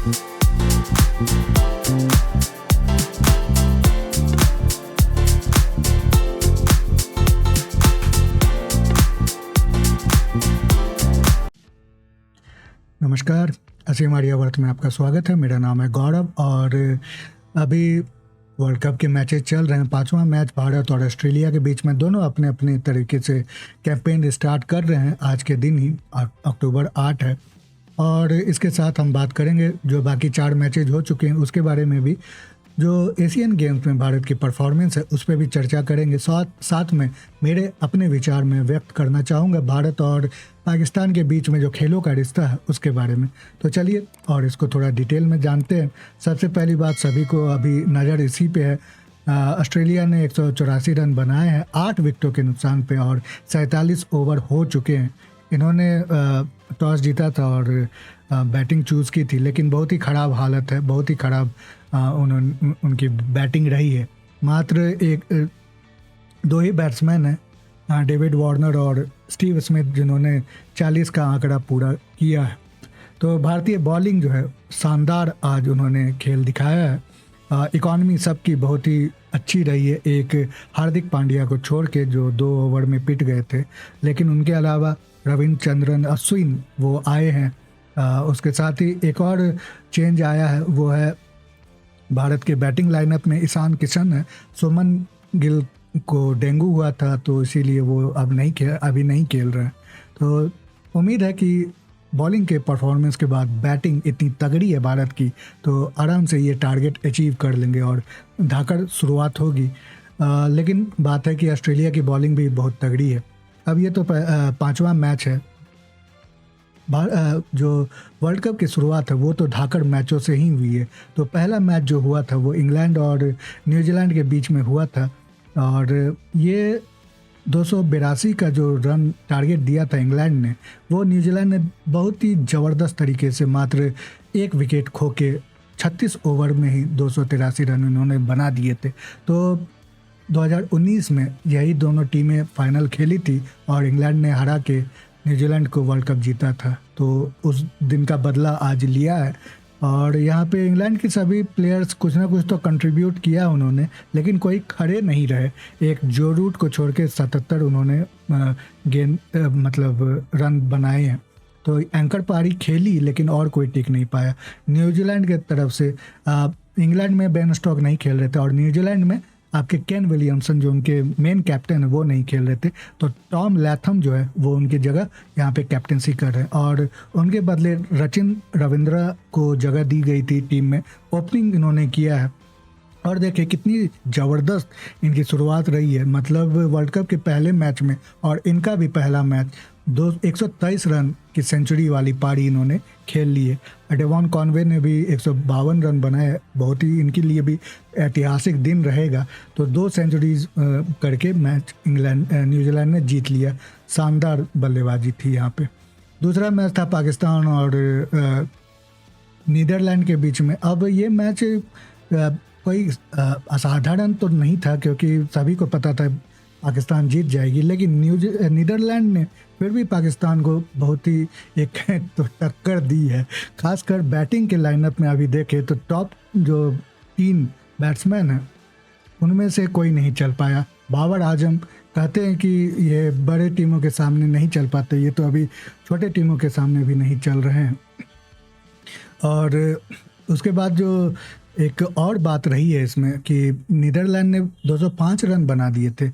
नमस्कार, असीम आर्यावर्त में आपका स्वागत है। मेरा नाम है गौरव और अभी वर्ल्ड कप के मैचेस चल रहे हैं। पांचवा मैच भारत और ऑस्ट्रेलिया के बीच में, दोनों अपने अपने तरीके से कैंपेन स्टार्ट कर रहे हैं। आज के दिन ही अक्टूबर 8 है और इसके साथ हम बात करेंगे जो बाकी 4 मैचेज हो चुके हैं उसके बारे में भी, जो एशियन गेम्स में भारत की परफॉर्मेंस है उस पर भी चर्चा करेंगे। साथ में मेरे अपने विचार में व्यक्त करना चाहूँगा भारत और पाकिस्तान के बीच में जो खेलों का रिश्ता है उसके बारे में। तो चलिए और इसको थोड़ा डिटेल में जानते हैं। सबसे पहली बात, सभी को अभी नज़र इसी पे है। ऑस्ट्रेलिया ने 184 रन बनाए हैं 8 विकेटों के नुकसान पे और 47 ओवर हो चुके हैं। इन्होंने टॉस जीता था और बैटिंग चूज़ की थी, लेकिन बहुत ही ख़राब हालत है, बहुत ही ख़राब उनकी बैटिंग रही है। मात्र 2 ही बैट्समैन हैं, डेविड वार्नर और स्टीव स्मिथ, जिन्होंने 40 का आंकड़ा पूरा किया है। तो भारतीय बॉलिंग जो है शानदार आज उन्होंने खेल दिखाया है। इकॉनमी सबकी बहुत ही अच्छी रही है, एक हार्दिक पांड्या को छोड़ के जो 2 ओवर में पिट गए थे, लेकिन उनके अलावा रविचंद्रन अश्विन वो आए हैं। उसके साथ ही एक और चेंज आया है, वो है भारत के बैटिंग लाइनअप में ईशान किशन है। सुमन गिल को डेंगू हुआ था तो इसीलिए वो अभी नहीं खेल रहे हैं। तो उम्मीद है कि बॉलिंग के परफॉर्मेंस के बाद बैटिंग इतनी तगड़ी है भारत की, तो आराम से ये टारगेट अचीव कर लेंगे और धाकड़ शुरुआत होगी। लेकिन बात है कि ऑस्ट्रेलिया की बॉलिंग भी बहुत तगड़ी है। अब ये तो 5वां मैच है। जो वर्ल्ड कप की शुरुआत है वो तो धाकड़ मैचों से ही हुई है। तो पहला मैच जो हुआ था वो इंग्लैंड और न्यूजीलैंड के बीच में हुआ था और ये 282 का जो रन टारगेट दिया था इंग्लैंड ने, वो न्यूजीलैंड ने बहुत ही ज़बरदस्त तरीके से मात्र 1 विकेट खो के 36 ओवर में ही 283 रन उन्होंने बना दिए थे। तो 2019 में यही दोनों टीमें फाइनल खेली थी और इंग्लैंड ने हरा के न्यूजीलैंड को वर्ल्ड कप जीता था। तो उस दिन का बदला आज लिया है और यहाँ पे इंग्लैंड के सभी प्लेयर्स कुछ ना कुछ तो कंट्रीब्यूट किया उन्होंने, लेकिन कोई खड़े नहीं रहे। एक जो रूट को छोड़ के 77 उन्होंने रन बनाए हैं। तो एंकर पारी खेली लेकिन और कोई टिक नहीं पाया। न्यूजीलैंड के तरफ से इंग्लैंड में बेन स्टोक्स नहीं खेल रहे थे और न्यूजीलैंड में आपके केन विलियमसन जो उनके मेन कैप्टन है वो नहीं खेल रहे थे। तो टॉम लैथम जो है वो उनकी जगह यहाँ पे कैप्टनसी कर रहे हैं और उनके बदले सचिन रविंद्रा को जगह दी गई थी टीम में। ओपनिंग इन्होंने किया है और देखिए कितनी ज़बरदस्त इनकी शुरुआत रही है। मतलब वर्ल्ड कप के पहले मैच में और इनका भी पहला मैच 123 रन की सेंचुरी वाली पारी इन्होंने खेल ली है। डेवॉन कॉनवे ने भी 152 रन बनाए, बहुत ही इनके लिए भी ऐतिहासिक दिन रहेगा। तो 2 सेंचुरीज करके मैच न्यूजीलैंड ने जीत लिया। शानदार बल्लेबाजी थी यहाँ पे। दूसरा मैच था पाकिस्तान और नीदरलैंड के बीच में। अब ये मैच कोई असाधारण तो नहीं था क्योंकि सभी को पता था पाकिस्तान जीत जाएगी, लेकिन नीदरलैंड ने फिर भी पाकिस्तान को बहुत ही एक तो टक्कर दी है। खासकर बैटिंग के लाइनअप में अभी देखें तो टॉप जो 3 बैट्समैन हैं उनमें से कोई नहीं चल पाया। बाबर आजम कहते हैं कि ये बड़े टीमों के सामने नहीं चल पाते, ये तो अभी छोटे टीमों के सामने भी नहीं चल रहे हैं। और उसके बाद जो एक और बात रही है इसमें कि नीदरलैंड ने 205 रन बना दिए थे।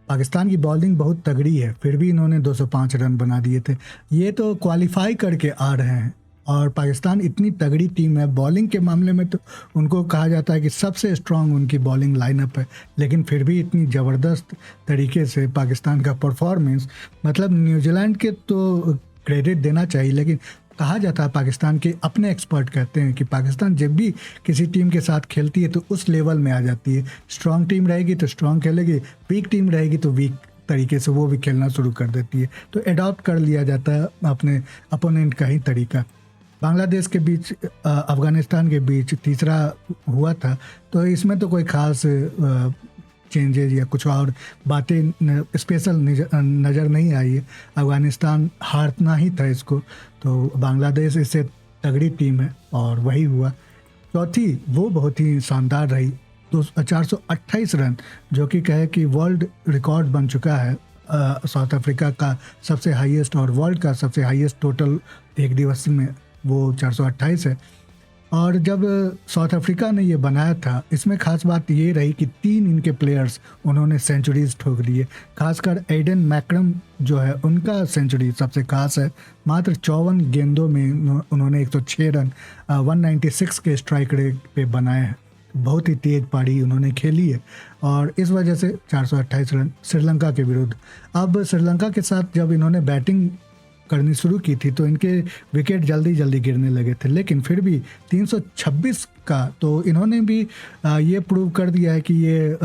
पाकिस्तान की बॉलिंग बहुत तगड़ी है, फिर भी इन्होंने 205 रन बना दिए थे। ये तो क्वालिफाई करके आ रहे हैं और पाकिस्तान इतनी तगड़ी टीम है। बॉलिंग के मामले में तो उनको कहा जाता है कि सबसे स्ट्रांग उनकी बॉलिंग लाइनअप है, लेकिन फिर भी इतनी ज़बरदस्त तरीके से पाकिस्तान का परफॉर्मेंस, मतलब न्यूजीलैंड के तो क्रेडिट देना चाहिए, लेकिन कहा जाता है पाकिस्तान के अपने एक्सपर्ट कहते हैं कि पाकिस्तान जब भी किसी टीम के साथ खेलती है तो उस लेवल में आ जाती है। स्ट्रांग टीम रहेगी तो स्ट्रांग खेलेगी, वीक टीम रहेगी तो वीक तरीके से वो भी खेलना शुरू कर देती है। तो एडॉप्ट कर लिया जाता है अपने अपोनेंट का ही तरीका। बांग्लादेश के बीच अफ़गानिस्तान के बीच तीसरा हुआ था, तो इसमें तो कोई ख़ास चेंजेज या कुछ और बातें स्पेशल नज़र नहीं आई है। अफ़गानिस्तान हारना ही था इसको, तो बांग्लादेश इससे तगड़ी टीम है और वही हुआ। चौथी वो बहुत ही शानदार रही, तो 428 रन, जो कि कहे कि वर्ल्ड रिकॉर्ड बन चुका है साउथ अफ्रीका का सबसे हाईएस्ट और वर्ल्ड का सबसे हाईएस्ट टोटल एक दिवस में, वो 428 है। और जब साउथ अफ्रीका ने ये बनाया था, इसमें खास बात ये रही कि 3 इनके प्लेयर्स उन्होंने सेंचुरीज ठोक दिए। खासकर एडन मैक्रम जो है, उनका सेंचुरी सबसे खास है। मात्र 54 गेंदों में उन्होंने 106 रन 196 के स्ट्राइक रेट पे बनाए हैं। बहुत ही तेज पारी उन्होंने खेली है और इस वजह से 428 रन श्रीलंका के विरुद्ध। अब श्रीलंका के साथ जब इन्होंने बैटिंग करनी शुरू की थी तो इनके विकेट जल्दी जल्दी गिरने लगे थे, लेकिन फिर भी 326 का तो इन्होंने भी ये प्रूव कर दिया है कि ये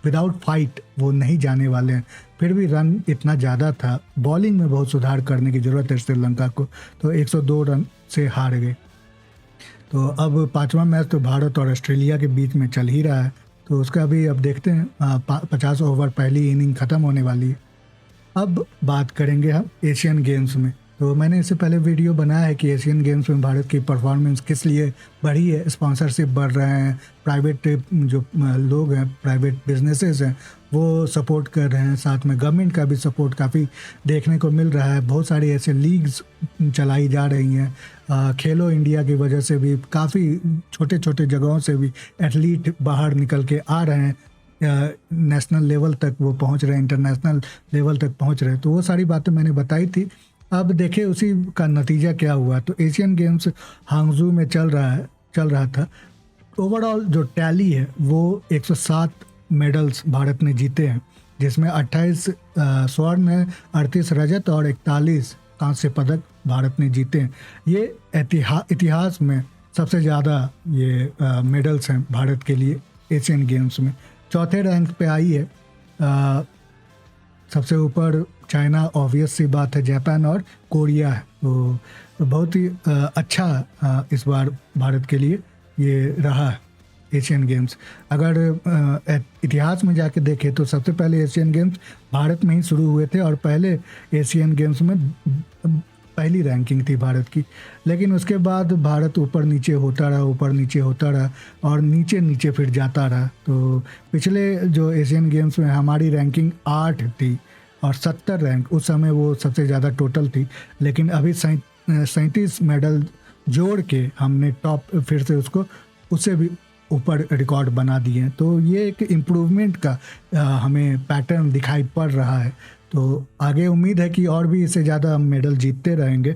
विदाउट फाइट वो नहीं जाने वाले हैं। फिर भी रन इतना ज़्यादा था, बॉलिंग में बहुत सुधार करने की ज़रूरत है श्रीलंका को, तो 102 रन से हार गए। तो अब 5वां मैच तो भारत और ऑस्ट्रेलिया के बीच में चल ही रहा है, तो उसका भी अब देखते हैं। 50 ओवर पहली इनिंग ख़त्म होने वाली है। अब बात करेंगे हम एशियन गेम्स में। तो मैंने इससे पहले वीडियो बनाया है कि एशियन गेम्स में भारत की परफॉर्मेंस किस लिए बढ़ी है। स्पॉन्सरशिप बढ़ रहे हैं, प्राइवेट जो लोग हैं, प्राइवेट बिजनेसेस हैं, वो सपोर्ट कर रहे हैं, साथ में गवर्नमेंट का भी सपोर्ट काफ़ी देखने को मिल रहा है। बहुत सारी ऐसे लीग्स चलाई जा रही हैं। खेलो इंडिया की वजह से भी काफ़ी छोटे छोटे जगहों से भी एथलीट बाहर निकल के आ रहे हैं, नेशनल लेवल तक वो पहुंच रहे हैं, इंटरनेशनल लेवल तक पहुंच रहे हैं। तो वो सारी बातें मैंने बताई थी। अब देखिए उसी का नतीजा क्या हुआ। तो एशियन गेम्स हांगजू में चल रहा था। ओवरऑल जो टैली है वो 107 मेडल्स भारत ने जीते हैं, जिसमें 28 स्वर्ण, 38 रजत और 41 कांस्य पदक भारत ने जीते हैं। ये इतिहास में सबसे ज़्यादा ये मेडल्स हैं भारत के लिए एशियन गेम्स में। चौथे रैंक पे आई है। सबसे ऊपर चाइना, ऑब्वियस सी बात है, जापान और कोरिया है। तो बहुत ही अच्छा इस बार भारत के लिए ये रहा है एशियन गेम्स। अगर इतिहास में जाके देखें तो सबसे पहले एशियन गेम्स भारत में ही शुरू हुए थे और पहले एशियन गेम्स में पहली रैंकिंग थी भारत की। लेकिन उसके बाद भारत ऊपर नीचे होता रहा और नीचे फिर जाता रहा। तो पिछले जो एशियन गेम्स में हमारी रैंकिंग 8 थी और 70 रैंक उस समय वो सबसे ज़्यादा टोटल थी। लेकिन अभी 37 मेडल जोड़ के हमने टॉप फिर से उससे भी ऊपर रिकॉर्ड बना दिए हैं। तो ये एक इम्प्रूवमेंट का हमें पैटर्न दिखाई पड़ रहा है। तो आगे उम्मीद है कि और भी इससे ज़्यादा हम मेडल जीतते रहेंगे।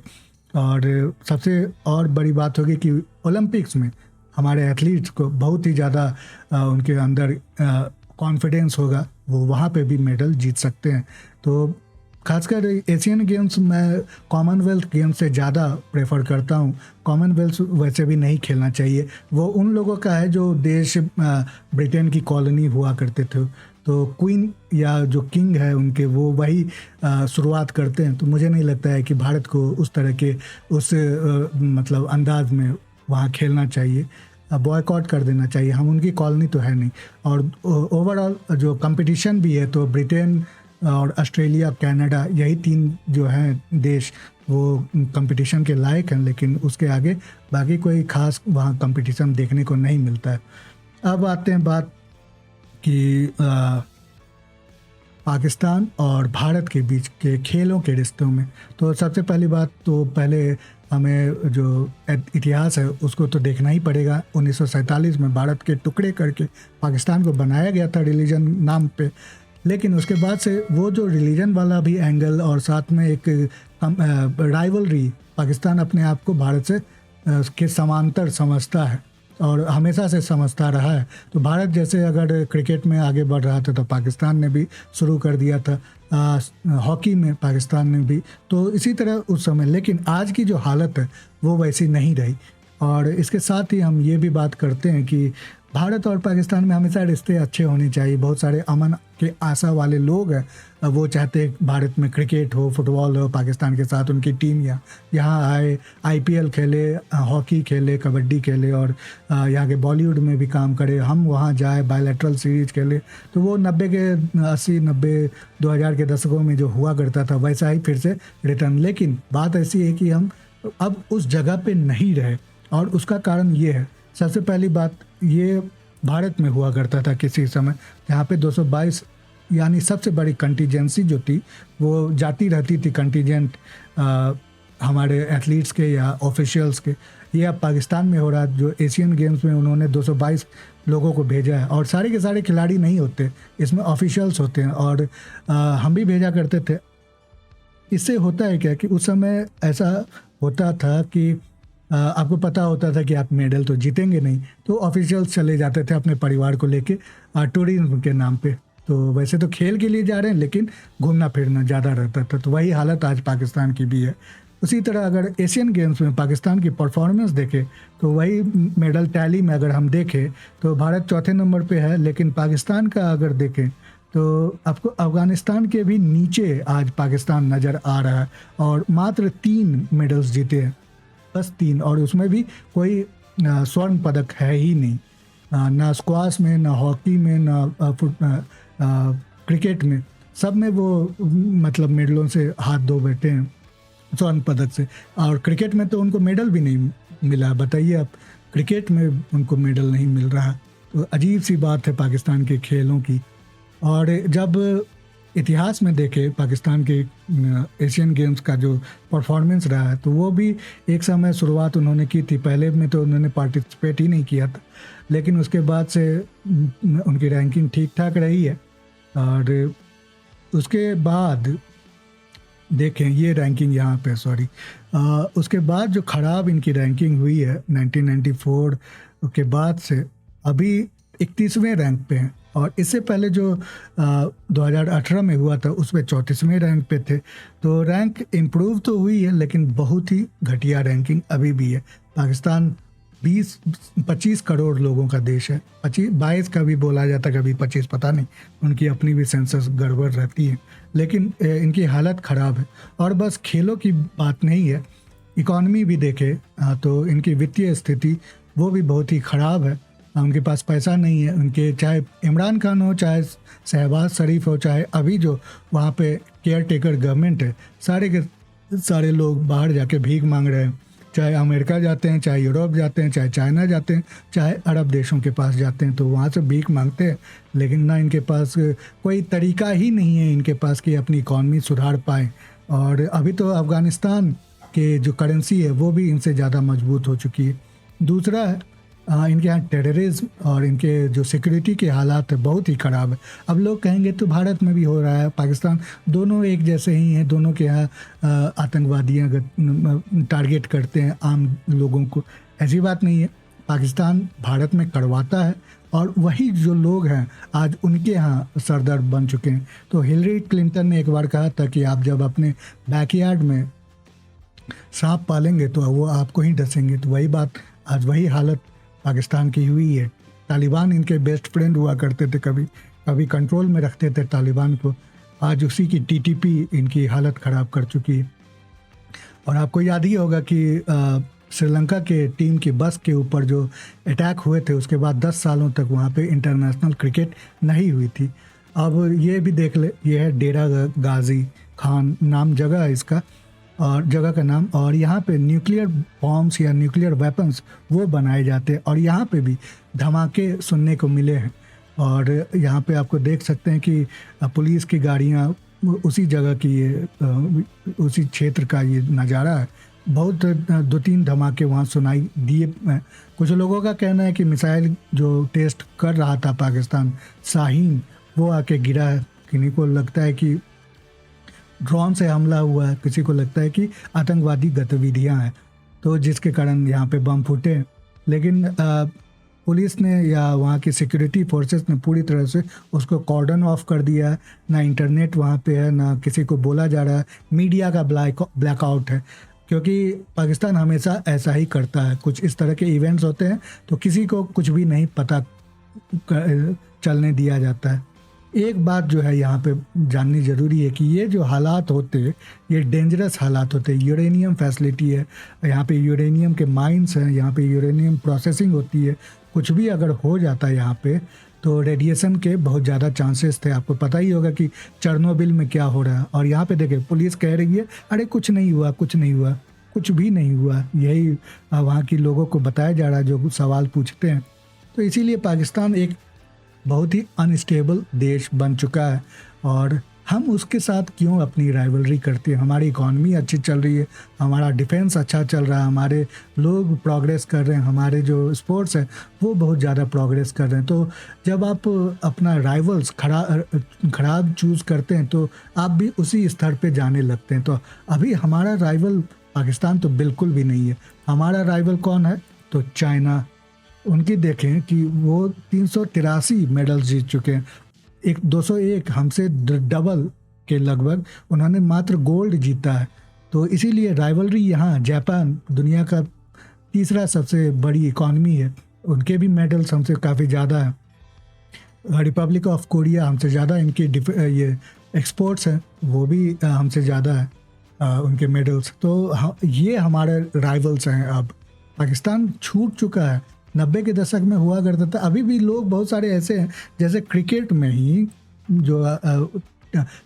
और सबसे और बड़ी बात होगी कि ओलंपिक्स में हमारे एथलीट्स को बहुत ही ज़्यादा उनके अंदर कॉन्फिडेंस होगा, वो वहाँ पे भी मेडल जीत सकते हैं। तो खासकर एशियन गेम्स मैं कॉमनवेल्थ गेम्स से ज़्यादा प्रेफर करता हूँ। कॉमनवेल्थ वैसे भी नहीं खेलना चाहिए, वो उन लोगों का है जो देश ब्रिटेन की कॉलोनी हुआ करते थे। तो क्वीन या जो किंग है उनके, वो वही शुरुआत करते हैं। तो मुझे नहीं लगता है कि भारत को उस तरह के मतलब अंदाज में वहाँ खेलना चाहिए, बॉयकॉट कर देना चाहिए। हम उनकी कॉलोनी तो है नहीं। और ओवरऑल जो कंपटीशन भी है तो ब्रिटेन और ऑस्ट्रेलिया, कनाडा, यही 3 जो हैं देश वो कंपटीशन के लायक हैं, लेकिन उसके आगे बाकी कोई खास वहाँ कंपटीशन देखने को नहीं मिलता है। अब आते हैं बात कि पाकिस्तान और भारत के बीच के खेलों के रिश्तों में। तो सबसे पहली बात तो पहले हमें जो इतिहास है उसको तो देखना ही पड़ेगा। 1947 में भारत के टुकड़े करके पाकिस्तान को बनाया गया था रिलीजन नाम पे। लेकिन उसके बाद से वो जो रिलीजन वाला भी एंगल और साथ में एक राइवलरी, पाकिस्तान अपने आप को भारत से के समांतर समझता है और हमेशा से समझता रहा है। तो भारत जैसे अगर क्रिकेट में आगे बढ़ रहा था तो पाकिस्तान ने भी शुरू कर दिया था, हॉकी में पाकिस्तान ने भी, तो इसी तरह उस समय। लेकिन आज की जो हालत है वो वैसी नहीं रही। और इसके साथ ही हम ये भी बात करते हैं कि भारत और पाकिस्तान में हमेशा रिश्ते अच्छे होने चाहिए। बहुत सारे अमन के आशा वाले लोग हैं, वो चाहते हैं भारत में क्रिकेट हो, फुटबॉल हो, पाकिस्तान के साथ उनकी टीम यहाँ आए, IPL खेले, हॉकी खेले, कबड्डी खेले और यहाँ के बॉलीवुड में भी काम करे, हम वहाँ जाए, बायलैटरल सीरीज खेले। तो वो 80, 90, 2000 के दशकों में जो हुआ करता था वैसा ही फिर से रिटर्न। लेकिन बात ऐसी है कि हम अब उस जगह पे नहीं रहे। और उसका कारण ये है, सबसे पहली बात, ये भारत में हुआ करता था किसी समय, जहाँ पे 222 यानी सबसे बड़ी कंटीजेंसी जो थी वो जाती रहती थी, कंटीजेंट हमारे एथलीट्स के या ऑफिशियल्स के। ये अब पाकिस्तान में हो रहा है, जो एशियन गेम्स में उन्होंने 222 लोगों को भेजा है, और सारे के सारे खिलाड़ी नहीं होते, इसमें ऑफिशियल्स होते हैं, और हम भी भेजा करते थे। इससे होता है क्या कि उस समय ऐसा होता था कि आपको पता होता था कि आप मेडल तो जीतेंगे नहीं, तो ऑफिशियल्स चले जाते थे अपने परिवार को लेके टूरिज्म के नाम पे। तो वैसे तो खेल के लिए जा रहे हैं, लेकिन घूमना फिरना ज़्यादा रहता था। तो वही हालत आज पाकिस्तान की भी है। उसी तरह अगर एशियन गेम्स में पाकिस्तान की परफॉर्मेंस देखें तो वही मेडल टैली में अगर हम देखें तो भारत चौथे नंबर पे है, लेकिन पाकिस्तान का अगर देखें तो आपको अफ़गानिस्तान के भी नीचे आज पाकिस्तान नज़र आ रहा है, और मात्र 3 मेडल्स जीते हैं, बस 3, और उसमें भी कोई स्वर्ण पदक है ही नहीं, ना स्क्वाश में, ना हॉकी में, ना क्रिकेट में। सब में वो मतलब मेडलों से हाथ धो बैठे हैं, स्वर्ण पदक से। और क्रिकेट में तो उनको मेडल भी नहीं मिला। बताइए आप, क्रिकेट में उनको मेडल नहीं मिल रहा। तो अजीब सी बात है पाकिस्तान के खेलों की। और जब इतिहास में देखें पाकिस्तान के एशियन गेम्स का जो परफॉर्मेंस रहा है, तो वो भी एक समय शुरुआत उन्होंने की थी। पहले में तो उन्होंने पार्टिसिपेट ही नहीं किया था, लेकिन उसके बाद से उनकी रैंकिंग ठीक ठाक रही है। और उसके बाद देखें ये रैंकिंग यहाँ पे, सॉरी, उसके बाद जो ख़राब इनकी रैंकिंग हुई है 1994 के बाद से अभी 31वें रैंक पे हैं। और इससे पहले जो 2018 में हुआ था उसमें 34वें रैंक पे थे। तो रैंक इम्प्रूव तो हुई है, लेकिन बहुत ही घटिया रैंकिंग अभी भी है। पाकिस्तान 25 करोड़ लोगों का देश है, 22 का भी बोला जाता, कभी 25, पता नहीं, उनकी अपनी भी सेंसस गड़बड़ रहती है, लेकिन इनकी हालत ख़राब है। और बस खेलों की बात नहीं है, इकॉनमी भी देखे तो इनकी वित्तीय स्थिति वो भी बहुत ही ख़राब है। उनके पास पैसा नहीं है, उनके चाहे इमरान खान हो, चाहे शहबाज शरीफ हो, चाहे अभी जो वहाँ पे केयर टेकर गवर्नमेंट है, सारे के सारे लोग बाहर जाके भीख मांग रहे हैं। चाहे अमेरिका जाते हैं, चाहे यूरोप जाते हैं, चाहे चाइना जाते हैं, चाहे अरब देशों के पास जाते हैं, तो वहाँ से भीख मांगते हैं। लेकिन ना इनके पास कोई तरीका ही नहीं है इनके पास कि अपनी इकॉनमी सुधार पाए। और अभी तो अफ़गानिस्तान के जो करेंसी है वो भी इनसे ज़्यादा मजबूत हो चुकी है। दूसरा है इनके यहाँ टेररिज्म और इनके जो सिक्योरिटी के हालात है बहुत ही ख़राब है। अब लोग कहेंगे तो भारत में भी हो रहा है, पाकिस्तान, दोनों एक जैसे ही हैं। दोनों के यहाँ आतंकवादियाँ टारगेट करते हैं आम लोगों को। ऐसी बात नहीं है, पाकिस्तान भारत में करवाता है, और वही जो लोग हैं आज उनके यहाँ सरदर्द बन चुके हैं। तो हिलरी क्लिंटन ने एक बार कहा था कि आप जब अपने बैकयार्ड में सांप पालेंगे तो वो आपको ही डसेंगे। तो वही बात, आज वही हालत पाकिस्तान की हुई है। तालिबान इनके बेस्ट फ्रेंड हुआ करते थे, कभी कभी कंट्रोल में रखते थे तालिबान को। आज उसी की टीटीपी इनकी हालत ख़राब कर चुकी है। और आपको याद ही होगा कि श्रीलंका के टीम की बस के ऊपर जो अटैक हुए थे, उसके बाद 10 सालों तक वहाँ पे इंटरनेशनल क्रिकेट नहीं हुई थी। अब ये भी देख ले, ये है डेरा गाजी खान नाम जगह है इसका, और जगह का नाम। और यहाँ पे न्यूक्लियर बॉम्ब्स या न्यूक्लियर वेपन्स वो बनाए जाते हैं, और यहाँ पे भी धमाके सुनने को मिले हैं। और यहाँ पे आपको देख सकते हैं कि पुलिस की गाड़ियाँ उसी जगह की, ये उसी क्षेत्र का ये नज़ारा है। बहुत 2-3 धमाके वहाँ सुनाई दिए। कुछ लोगों का कहना है कि मिसाइल जो टेस्ट कर रहा था पाकिस्तान, शाहीन, वो आके गिरा है। किन्हीं को लगता है कि ड्रोन से हमला हुआ है, किसी को लगता है कि आतंकवादी गतिविधियां हैं, तो जिसके कारण यहाँ पे बम फूटे। लेकिन पुलिस ने या वहाँ की सिक्योरिटी फोर्सेस ने पूरी तरह से उसको कॉर्डन ऑफ कर दिया है। ना इंटरनेट वहाँ पे है, ना किसी को बोला जा रहा है। मीडिया का ब्लैकआउट है, क्योंकि पाकिस्तान हमेशा ऐसा ही करता है। कुछ इस तरह के इवेंट्स होते हैं तो किसी को कुछ भी नहीं पता चलने दिया जाता है। एक बात जो है यहाँ पे जाननी ज़रूरी है कि ये जो हालात होते हैं, ये डेंजरस हालात होते हैं। यूरेनियम फैसिलिटी है यहाँ पे, यूरेनियम के माइंस हैं यहाँ पे, यूरेनियम प्रोसेसिंग होती है। कुछ भी अगर हो जाता है यहाँ पे तो रेडिएशन के बहुत ज़्यादा चांसेस थे। आपको पता ही होगा कि चेरनोबिल में क्या हो रहा है। और यहाँ पे देखिए पुलिस कह रही है अरे कुछ नहीं हुआ, कुछ नहीं हुआ। कुछ भी नहीं हुआ। यही वहाँ की लोगों को बताया जा रहा है जो सवाल पूछते हैं। तो इसीलिए पाकिस्तान एक बहुत ही अनस्टेबल देश बन चुका है और हम उसके साथ क्यों अपनी राइवलरी करते हैं। हमारी इकॉनमी अच्छी चल रही है, हमारा डिफेंस अच्छा चल रहा है, हमारे लोग प्रोग्रेस कर रहे हैं, हमारे जो स्पोर्ट्स है वो बहुत ज़्यादा प्रोग्रेस कर रहे हैं। तो जब आप अपना राइवल्स खराब चूज़ करते हैं तो आप भी उसी स्तर पे जाने लगते हैं। तो अभी हमारा राइवल पाकिस्तान तो बिल्कुल भी नहीं है। हमारा राइवल कौन है? तो चाइना। उनकी देखें कि वो 383 मेडल्स जीत चुके हैं, 201 हमसे डबल के लगभग उन्होंने मात्र गोल्ड जीता है। तो इसीलिए राइवलरी यहाँ जापान दुनिया का तीसरा सबसे बड़ी इकॉनमी है, उनके भी मेडल्स हमसे काफ़ी ज़्यादा है। रिपब्लिक ऑफ कोरिया हमसे ज़्यादा इनकी ये एक्सपोर्ट्स हैं, वो भी हमसे ज़्यादा है उनके मेडल्स। तो ये हमारे राइवल्स हैं। अब पाकिस्तान छूट चुका है, 90 के दशक में हुआ करता था। अभी भी लोग बहुत सारे ऐसे हैं, जैसे क्रिकेट में ही जो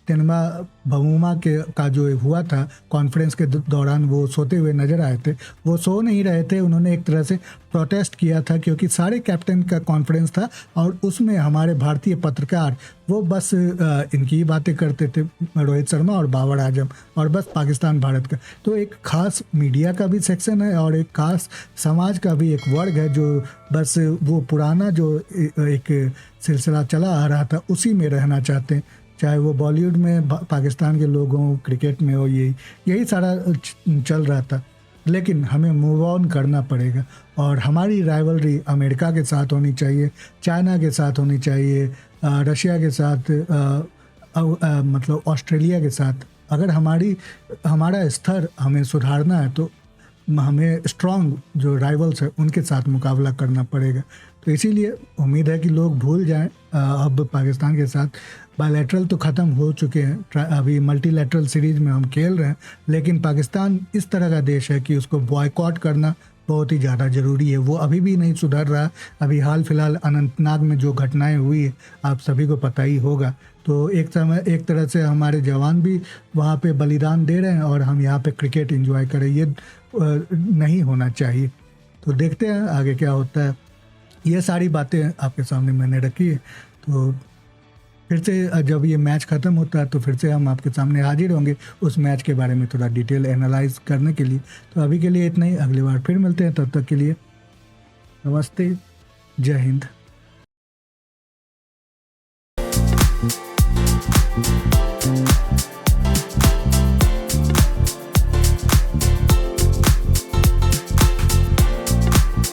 तेनमा भमूमा का जो हुआ था कॉन्फ्रेंस के दौरान, वो सोते हुए नज़र आए थे। वो सो नहीं रहे थे, उन्होंने एक तरह से प्रोटेस्ट किया था क्योंकि सारे कैप्टन का कॉन्फ्रेंस था और उसमें हमारे भारतीय पत्रकार वो बस इनकी ही बातें करते थे, रोहित शर्मा और बाबर आजम, और बस पाकिस्तान भारत का। तो एक खास मीडिया का भी सेक्शन है और एक खास समाज का भी एक वर्ग है जो बस वो पुराना जो एक सिलसिला चला आ रहा था उसी में रहना चाहते हैं। चाहे वो बॉलीवुड में पाकिस्तान के लोग हों, क्रिकेट में हो, यही सारा चल रहा था। लेकिन हमें मूव ऑन करना पड़ेगा और हमारी राइवलरी अमेरिका के साथ होनी चाहिए, चाइना के साथ होनी चाहिए, रशिया के साथ, मतलब ऑस्ट्रेलिया के साथ। अगर हमारा स्तर हमें सुधारना है तो हमें स्ट्रॉन्ग जो राइवल्स है उनके साथ मुकाबला करना पड़ेगा। तो इसीलिए उम्मीद है कि लोग भूल जाएं अब पाकिस्तान के साथ। बायलैटरल तो ख़त्म हो चुके हैं, अभी मल्टीलैटरल सीरीज़ में हम खेल रहे हैं, लेकिन पाकिस्तान इस तरह का देश है कि उसको बॉयकॉट करना बहुत ही ज़्यादा ज़रूरी है। वो अभी भी नहीं सुधर रहा। अभी हाल फिलहाल अनंतनाग में जो घटनाएं हुई है आप सभी को पता ही होगा। तो एक तरह से हमारे जवान भी वहाँ पे बलिदान दे रहे हैं और हम यहाँ पे क्रिकेट एंजॉय करें, ये नहीं होना चाहिए। तो देखते हैं आगे क्या होता है। ये सारी बातें आपके सामने मैंने रखी है। तो फिर से जब ये मैच ख़त्म होता है तो फिर से हम आपके सामने हाजिर होंगे उस मैच के बारे में थोड़ा डिटेल एनालाइज करने के लिए। तो अभी के लिए इतना ही, अगली बार फिर मिलते हैं। तब तक के लिए नमस्ते, जय हिंद।